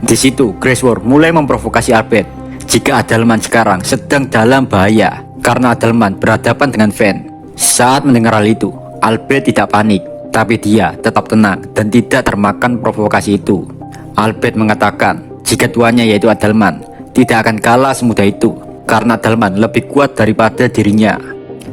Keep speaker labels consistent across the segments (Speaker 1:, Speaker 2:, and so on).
Speaker 1: Di situ, Grace War mulai memprovokasi Albert jika Adalman sekarang sedang dalam bahaya karena Adalman berhadapan dengan Van. Saat mendengar hal itu, Albert tidak panik, tapi dia tetap tenang dan tidak termakan provokasi itu. Albert mengatakan jika tuannya yaitu Adalman tidak akan kalah semudah itu karena Adalman lebih kuat daripada dirinya.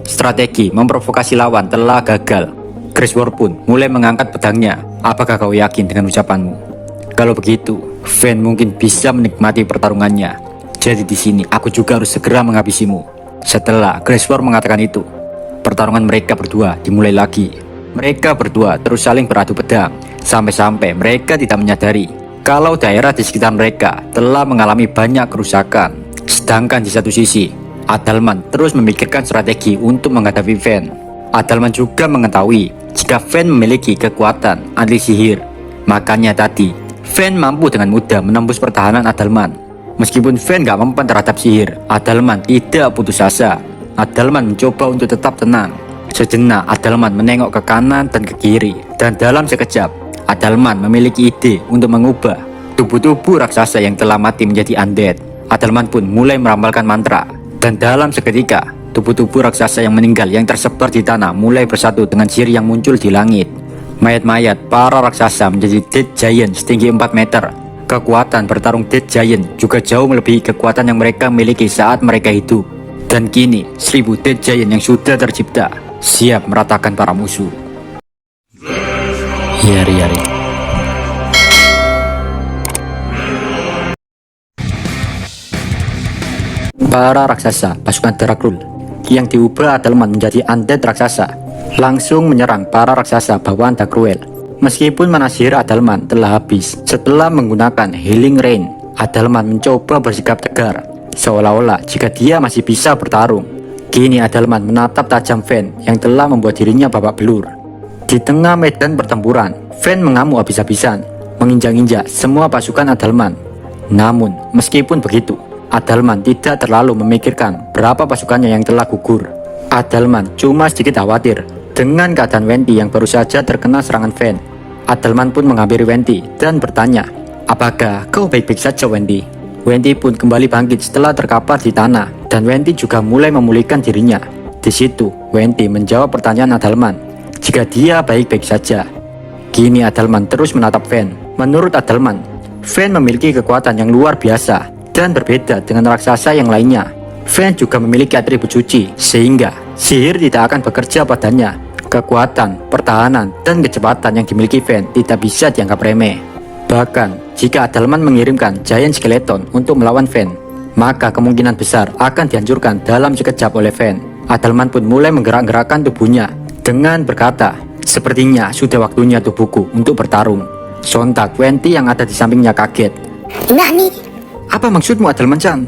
Speaker 1: Strategi memprovokasi lawan telah gagal. Grace War pun mulai mengangkat pedangnya. Apakah kau yakin dengan ucapanmu? Kalau begitu, Van mungkin bisa menikmati pertarungannya. Jadi di sini aku juga harus segera menghabisimu. Setelah Grace War mengatakan itu, pertarungan mereka berdua dimulai lagi. Mereka berdua terus saling beradu pedang, sampai-sampai mereka tidak menyadari kalau daerah di sekitar mereka telah mengalami banyak kerusakan. Sedangkan di satu sisi, Adalman terus memikirkan strategi untuk menghadapi Van. Adalman juga mengetahui jika Van memiliki kekuatan anti sihir. Makanya tadi, Van mampu dengan mudah menembus pertahanan Adalman. Meskipun Van gak mempan terhadap sihir, Adalman tidak putus asa. Adalman mencoba untuk tetap tenang. Sejenak Adalman menengok ke kanan dan ke kiri, dan dalam sekejap Adalman memiliki ide untuk mengubah tubuh-tubuh raksasa yang telah mati menjadi undead. Adalman pun mulai meramalkan mantra, dan dalam seketika tubuh-tubuh raksasa yang meninggal yang tersebar di tanah mulai bersatu dengan sihir yang muncul di langit. Mayat-mayat para raksasa menjadi Dead Giant setinggi 4 meter. Kekuatan bertarung Dead Giant juga jauh melebihi kekuatan yang mereka miliki saat mereka hidup. Dan kini 1000 Dead Giant yang sudah tercipta siap meratakan para musuh. Yari-yari. Para raksasa pasukan Dracul yang diubah Adalman menjadi undead raksasa langsung menyerang para raksasa bawaan Darkruel. Meskipun mana sihir Adalman telah habis setelah menggunakan Healing Rain, Adalman mencoba bersikap tegar, seolah-olah jika dia masih bisa bertarung. Kini Adalman menatap tajam Van yang telah membuat dirinya babak belur. Di tengah medan pertempuran, Van mengamuk habis-habisan, menginjak-injak semua pasukan Adalman. Namun, meskipun begitu, Adalman tidak terlalu memikirkan berapa pasukannya yang telah gugur. Adalman cuma sedikit khawatir dengan keadaan Wendy yang baru saja terkena serangan Van. Adalman pun menghampiri Wendy dan bertanya, "Apakah kau baik-baik saja, Wendy?" Wendy pun kembali bangkit setelah terkapar di tanah, dan Wendy juga mulai memulihkan dirinya. Di situ, Wendy menjawab pertanyaan Adalman jika dia baik-baik saja. Kini Adalman terus menatap Van. Menurut Adalman, Van memiliki kekuatan yang luar biasa dan berbeda dengan raksasa yang lainnya. Van juga memiliki atribut suci, sehingga sihir tidak akan bekerja padanya. Kekuatan, pertahanan, dan kecepatan yang dimiliki Van tidak bisa dianggap remeh. Bahkan, jika Adalman mengirimkan Giant Skeleton untuk melawan Van, maka kemungkinan besar akan dihancurkan dalam sekejap oleh Van. Adalman pun mulai menggerak-gerakkan tubuhnya dengan berkata, "Sepertinya sudah waktunya tubuhku untuk bertarung." Sontak, Wendy yang ada di sampingnya kaget.
Speaker 2: Enggak nih.
Speaker 1: "Apa maksudmu, Adalman-chan?"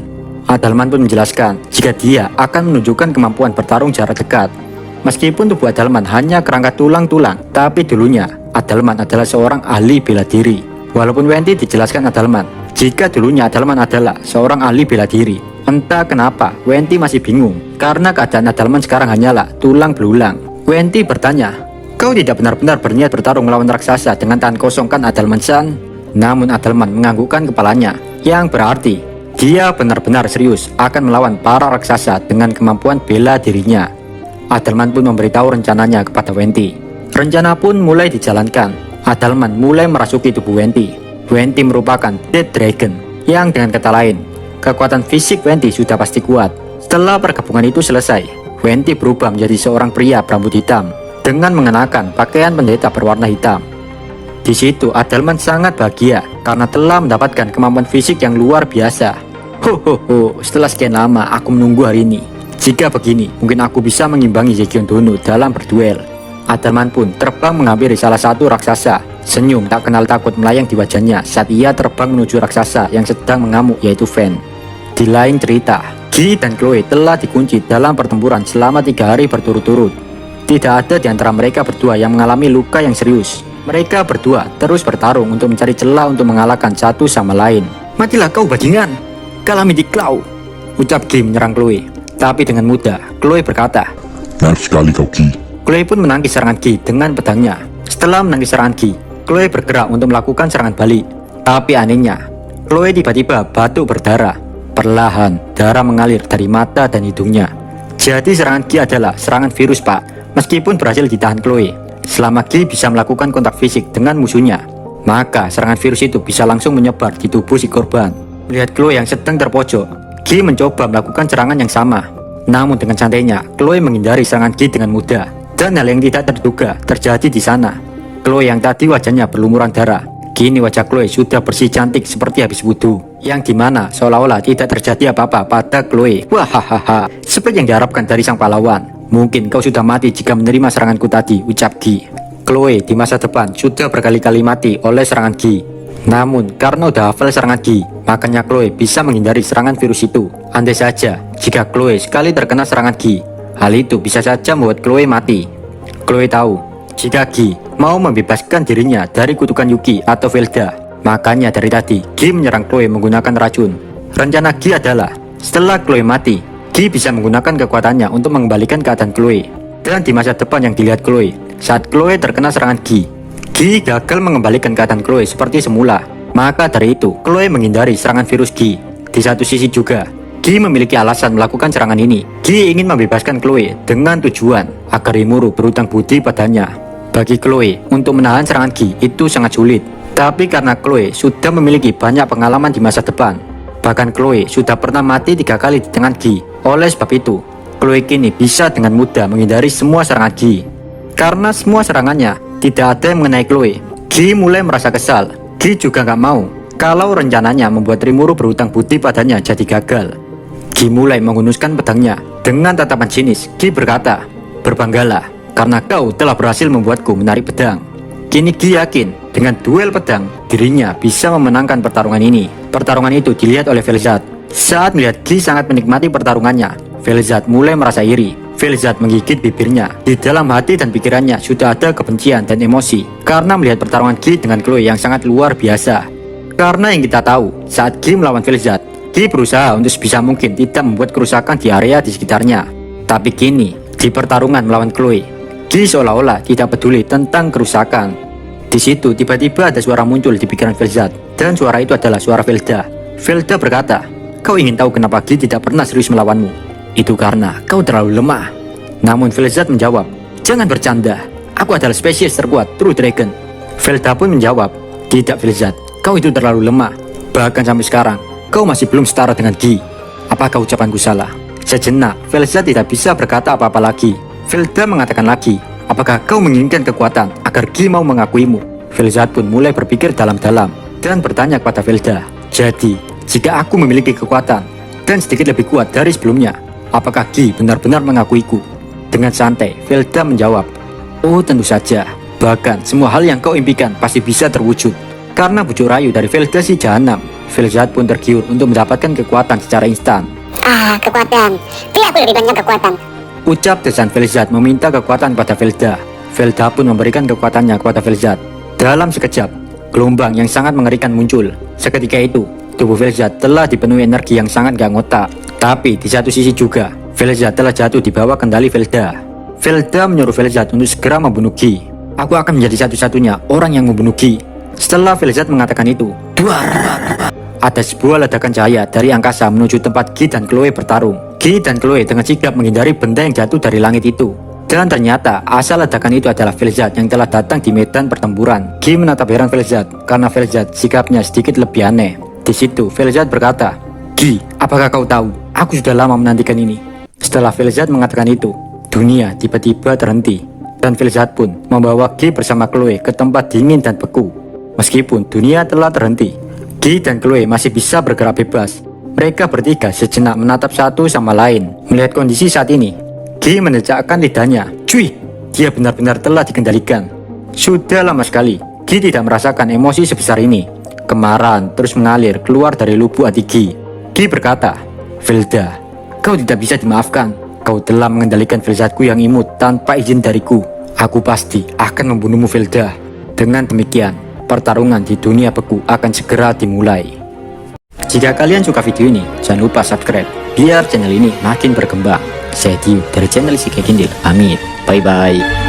Speaker 1: Adalman pun menjelaskan jika dia akan menunjukkan kemampuan bertarung jarak dekat. Meskipun tubuh Adalman hanya kerangka tulang-tulang, tapi dulunya Adalman adalah seorang ahli bela diri. Walaupun Wendy dijelaskan Adalman jika dulunya Adalman adalah seorang ahli bela diri, entah kenapa Wendy masih bingung karena keadaan Adalman sekarang hanyalah tulang belulang. Wendy bertanya, "Kau tidak benar-benar berniat bertarung melawan raksasa dengan tangan kosong kan, Adalman-chan?" Namun Adalman menganggukkan kepalanya, yang berarti dia benar-benar serius akan melawan para raksasa dengan kemampuan bela dirinya. Adalman pun memberitahu rencananya kepada Wendy. Rencana pun mulai dijalankan. Adalman mulai merasuki tubuh Wendy. Wendy merupakan Dead Dragon, yang dengan kata lain, kekuatan fisik Wendy sudah pasti kuat. Setelah pergabungan itu selesai, Wendy berubah menjadi seorang pria berambut hitam dengan mengenakan pakaian pendeta berwarna hitam. Di situ Adalman sangat bahagia karena telah mendapatkan kemampuan fisik yang luar biasa. Ho, setelah sekian lama aku menunggu hari ini. Jika begini, mungkin aku bisa mengimbangi Zekion Dono dalam berduel. Adalman pun terbang menghampiri salah satu raksasa. Senyum tak kenal takut melayang di wajahnya saat ia terbang menuju raksasa yang sedang mengamuk, yaitu Van. Di lain cerita, Guy dan Chloe telah dikunci dalam pertempuran selama 3 hari berturut-turut. Tidak ada di antara mereka berdua yang mengalami luka yang serius. Mereka berdua terus bertarung untuk mencari celah untuk mengalahkan satu sama lain. "Matilah kau bajingan, Calamity Claw," ucap Guy menyerang Chloe. Tapi dengan mudah, Chloe berkata,
Speaker 3: "Naif sekali kau, Guy."
Speaker 1: Chloe pun menangkis serangan Guy dengan pedangnya. Setelah menangkis serangan Guy, Chloe bergerak untuk melakukan serangan balik. Tapi anehnya, Chloe tiba-tiba batuk berdarah. Perlahan, darah mengalir dari mata dan hidungnya. Jadi serangan Gi adalah serangan virus, Pak. Meskipun berhasil ditahan Chloe, selama Gi bisa melakukan kontak fisik dengan musuhnya, maka serangan virus itu bisa langsung menyebar di tubuh si korban. Melihat Chloe yang sedang terpojok, Gi mencoba melakukan serangan yang sama. Namun dengan santainya, Chloe menghindari serangan Gi dengan mudah. Dan hal yang tidak terduga terjadi di sana. Chloe yang tadi wajahnya berlumuran darah, kini wajah Chloe sudah bersih cantik seperti habis wudhu, yang dimana seolah-olah tidak terjadi apa-apa pada Chloe. Wahahaha, seperti yang diharapkan dari sang pahlawan. Mungkin kau sudah mati jika menerima seranganku tadi, ucap Gi. Chloe di masa depan sudah berkali-kali mati oleh serangan Gi. Namun karena udah hafal serangan Gi, makanya Chloe bisa menghindari serangan virus itu. Andai saja jika Chloe sekali terkena serangan Gi, hal itu bisa saja membuat Chloe mati. Chloe tahu jika Gi mau membebaskan dirinya dari kutukan Yuki atau Velda, makanya dari tadi Gi menyerang Chloe menggunakan racun. Rencana Gi adalah setelah Chloe mati, Gi bisa menggunakan kekuatannya untuk mengembalikan keadaan Chloe. Dan di masa depan yang dilihat Chloe, saat Chloe terkena serangan Gi gagal mengembalikan keadaan Chloe seperti semula. Maka dari itu Chloe menghindari serangan virus Gi. Di satu sisi juga Gi memiliki alasan melakukan serangan ini. Gi ingin membebaskan Chloe dengan tujuan agar Rimuru berhutang budi padanya. Bagi Chloe, untuk menahan serangan Gi itu sangat sulit. Tapi karena Chloe sudah memiliki banyak pengalaman di masa depan, bahkan Chloe sudah pernah mati 3 kali di tangan Gi. Oleh sebab itu, Chloe kini bisa dengan mudah menghindari semua serangan Gi. Karena semua serangannya tidak ada yang mengenai Chloe, Gi mulai merasa kesal. Gi juga gak mau kalau rencananya membuat Rimuru berhutang budi padanya jadi gagal. Gi mulai menghunuskan pedangnya. Dengan tatapan sinis, Gi berkata, "Berbanggalah karena kau telah berhasil membuatku menarik pedang." Kini Gi yakin dengan duel pedang, dirinya bisa memenangkan pertarungan ini. Pertarungan itu dilihat oleh Velzat. Saat melihat Gi sangat menikmati pertarungannya, Velzat mulai merasa iri. Velzat menggigit bibirnya. Di dalam hati dan pikirannya sudah ada kebencian dan emosi karena melihat pertarungan Gi dengan Chloe yang sangat luar biasa. Karena yang kita tahu, saat Gi melawan Velzat, Gi berusaha untuk sebisa mungkin tidak membuat kerusakan di area di sekitarnya. Tapi kini, di pertarungan melawan Chloe, Gi seolah-olah tidak peduli tentang kerusakan. Di situ tiba-tiba ada suara muncul di pikiran Velzat, dan suara itu adalah suara Velda. Velda berkata, "Kau ingin tahu kenapa Gi tidak pernah serius melawanmu? Itu karena kau terlalu lemah." Namun Velzat menjawab, "Jangan bercanda, aku adalah spesies terkuat True Dragon." Velda pun menjawab, "Tidak Velzat, kau itu terlalu lemah. Bahkan sampai sekarang, kau masih belum setara dengan Gi." Apakah ucapanku salah? Sejenak, Velzat tidak bisa berkata apa-apa lagi. Velda mengatakan lagi, "Apakah kau menginginkan kekuatan agar Gi mau mengakuimu?" Velzat pun mulai berpikir dalam-dalam dan bertanya kepada Velda, "Jadi, jika aku memiliki kekuatan dan sedikit lebih kuat dari sebelumnya, apakah Gi benar-benar mengakuiku?" Dengan santai, Velda menjawab, "Oh tentu saja. Bahkan semua hal yang kau impikan pasti bisa terwujud." Karena bujuk rayu dari Velda si jahanam, Velzat pun tergiur untuk mendapatkan kekuatan secara instan.
Speaker 2: Kekuatan. Beri aku lebih banyak kekuatan.
Speaker 1: Ucap Desan Velzat meminta kekuatan pada Velda. Velda pun memberikan kekuatannya kepada Velzat. Dalam sekejap, gelombang yang sangat mengerikan muncul. Seketika itu, tubuh Velzat telah dipenuhi energi yang sangat gak ngotak. Tapi di satu sisi juga, Velzat telah jatuh di bawah kendali Velda. Velda menyuruh Velzat untuk segera membunuh Gi. "Aku akan menjadi satu-satunya orang yang membunuh Gi." Setelah Velzat mengatakan itu, ada sebuah ledakan cahaya dari angkasa menuju tempat Gi dan Chloe bertarung. Gi dan Chloe dengan sigap menghindari benda yang jatuh dari langit itu. Dan ternyata asal ledakan itu adalah Velzat yang telah datang di medan pertempuran. Gi menatap heran Velzat karena Velzat sikapnya sedikit lebih aneh. Di situ Velzat berkata, "Gi, apakah kau tahu? Aku sudah lama menantikan ini." Setelah Velzat mengatakan itu, dunia tiba-tiba terhenti. Dan Velzat pun membawa Gi bersama Chloe ke tempat dingin dan beku. Meskipun dunia telah terhenti, Gi dan Chloe masih bisa bergerak bebas. Mereka bertiga sejenak menatap satu sama lain. Melihat kondisi saat ini, Gi menecakkan lidahnya. Cuy, dia benar-benar telah dikendalikan. Sudah lama sekali, Gi tidak merasakan emosi sebesar ini. Kemarahan terus mengalir keluar dari lubuk hati Gi. Gi berkata, "Velda, kau tidak bisa dimaafkan. Kau telah mengendalikan Velzatku yang imut tanpa izin dariku. Aku pasti akan membunuhmu Velda." Dengan demikian, pertarungan di dunia beku akan segera dimulai. Jika kalian suka video ini, jangan lupa subscribe biar channel ini makin berkembang. Saya Tiu dari channel Isekai Kindle. Pamit. Bye bye.